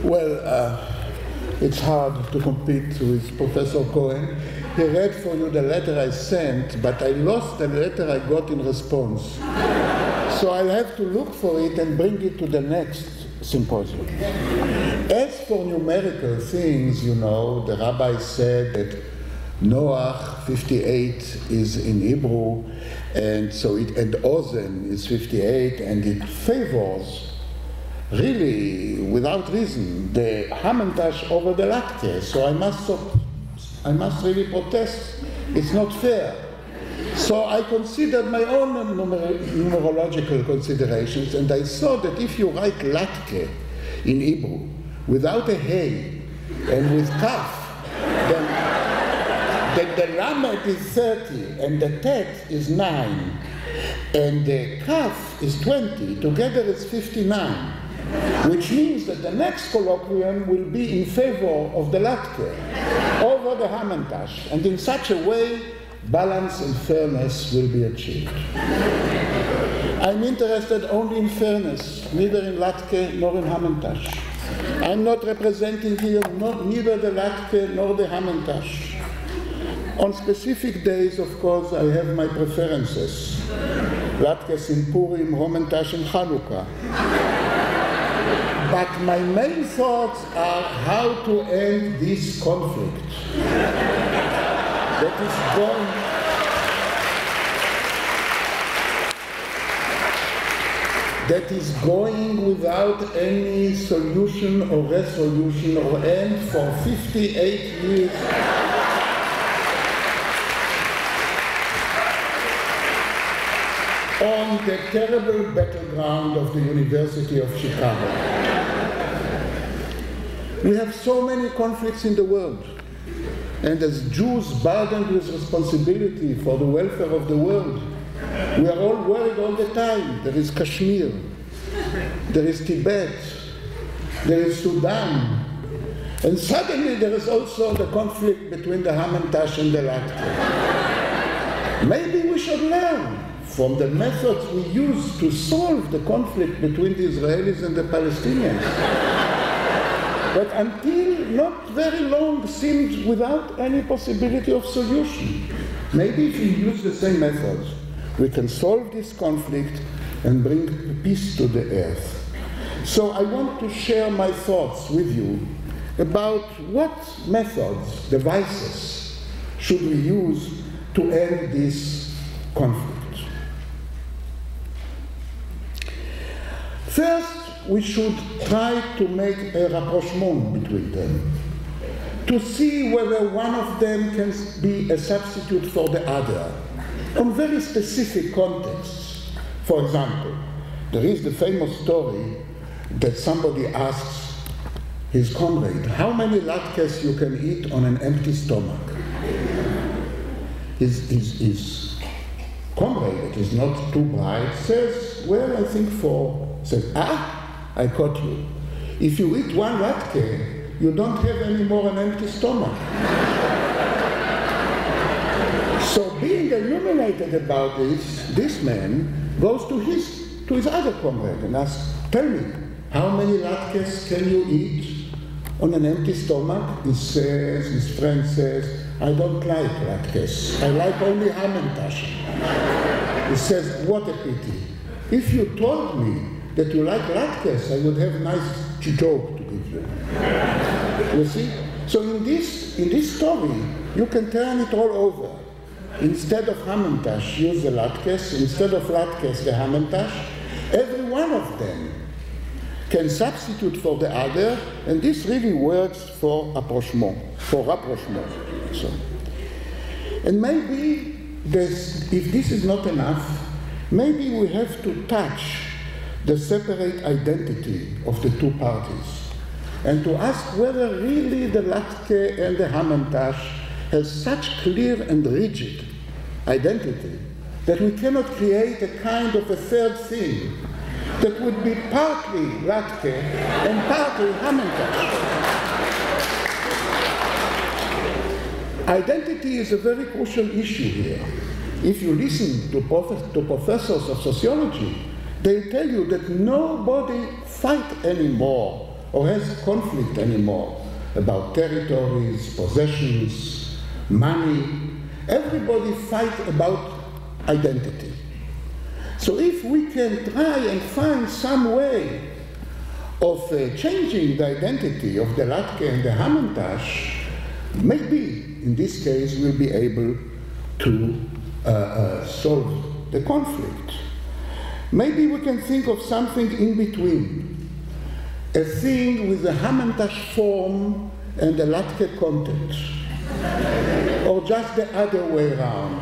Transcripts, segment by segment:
Well, it's hard to compete with Professor Cohen. He read for you the letter I sent, but I lost the letter I got in response. So I'll have to look for it and bring it to the next symposium. As for numerical things, you know, the rabbi said that Noach 58 is in Hebrew, and so and Ozen is 58, and it favors, really, without reason, the Hamantash over the Latke. So I must really protest. It's not fair. So I considered my own numerological considerations, and I saw that if you write Latke in Hebrew without a hey and with kaf, then the lamed is 30 and the tet is 9 and the kaf is 20. Together it's 59, which means that the next colloquium will be in favor of the Latke over the Hamantash, and in such a way balance and fairness will be achieved. I'm interested only in fairness, neither in Latke nor in Hamantash. I'm not representing here neither the Latke nor the Hamantash. On specific days, of course, I have my preferences. Latkes in Purim, Hamantash in Chanukah. But my main thoughts are how to end this conflict that is going without any solution or resolution or end for 58 years. On the terrible battleground of the University of Chicago. We have so many conflicts in the world, and as Jews burdened with responsibility for the welfare of the world, we are all worried all the time. There is Kashmir, there is Tibet, there is Sudan, and suddenly there is also the conflict between the Hamantash and the Latke. Maybe we should learn from the methods we use to solve the conflict between the Israelis and the Palestinians. But until not very long seemed without any possibility of solution. Maybe if we use the same methods, we can solve this conflict and bring peace to the earth. So I want to share my thoughts with you about what methods, devices, should we use to end this conflict. First, we should try to make a rapprochement between them, to see whether one of them can be a substitute for the other, on very specific contexts. For example, there is the famous story that somebody asks his comrade, how many latkes you can eat on an empty stomach? His comrade, that is not too bright, says, well, I think 4. Says, I caught you. If you eat one latke, you don't have any more an empty stomach. So being illuminated about this man goes to his other comrade and asks, tell me, how many latkes can you eat on an empty stomach? His friend says, I don't like latkes. I like only Hamantash. He says, what a pity. If you told me that you like latkes, I would have a nice joke to give you. You see? So in this story, you can turn it all over. Instead of Hamantash, use the latkes. Instead of latkes, the Hamantash. Every one of them can substitute for the other, and this really works for rapprochement. So. And maybe, if this is not enough, maybe we have to touch the separate identity of the two parties, and to ask whether really the Latke and the Hamantash has such clear and rigid identity that we cannot create a kind of a third thing that would be partly Latke and partly Hamantash. Identity is a very crucial issue here. If you listen to professors of sociology, they tell you that nobody fights anymore or has conflict anymore about territories, possessions, money. Everybody fights about identity. So if we can try and find some way of changing the identity of the Latke and the Hamantash, maybe in this case we'll be able to solve the conflict. Maybe we can think of something in between, a thing with the Hamantash form and the Latke content, or just the other way around,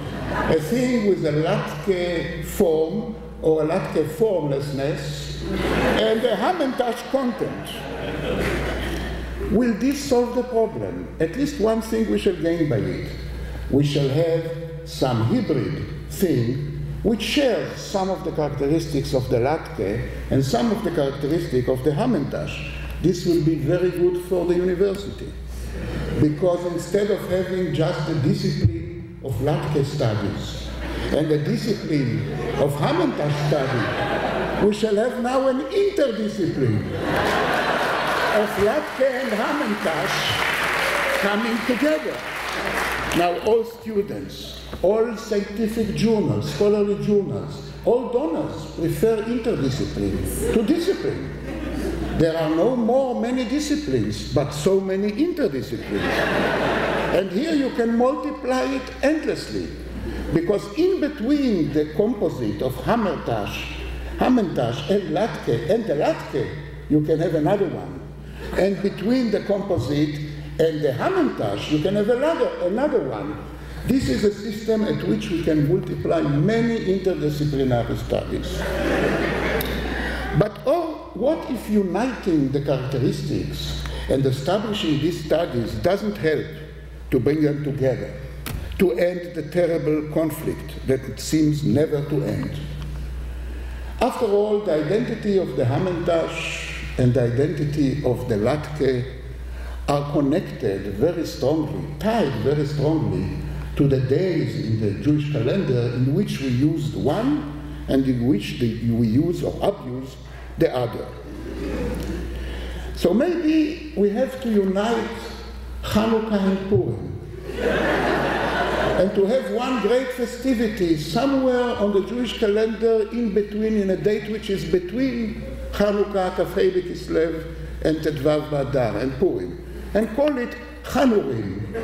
a thing with a Latke form or a Latke formlessness and a Hamantash content. Will this solve the problem? At least one thing we shall gain by it. We shall have some hybrid thing which shares some of the characteristics of the Latke and some of the characteristics of the Hamantash. This will be very good for the university, because instead of having just the discipline of Latke studies and the discipline of Hamantash study, we shall have now an interdiscipline of Latke and Hamantash coming together. Now all students, all scientific journals, scholarly journals, all donors prefer interdiscipline to discipline. There are no more many disciplines, but so many interdisciplines. And here you can multiply it endlessly, because in between the composite of Hamantash and Latke and the Latke, you can have another one. And between the composite and the Hamantash, you can have another one. This is a system at which we can multiply many interdisciplinary studies. But what if uniting the characteristics and establishing these studies doesn't help to bring them together, to end the terrible conflict that seems never to end? After all, the identity of the Hamantash and the identity of the Latke are connected very strongly, tied very strongly to the days in the Jewish calendar in which we used one and in which we use or abuse the other. So maybe we have to unite Hanukkah and Purim and to have one great festivity somewhere on the Jewish calendar in between, in a date which is between Hanukkah, Kafei B'Kislev, and Tetvav B'Adar, and Purim, and call it Chanurim.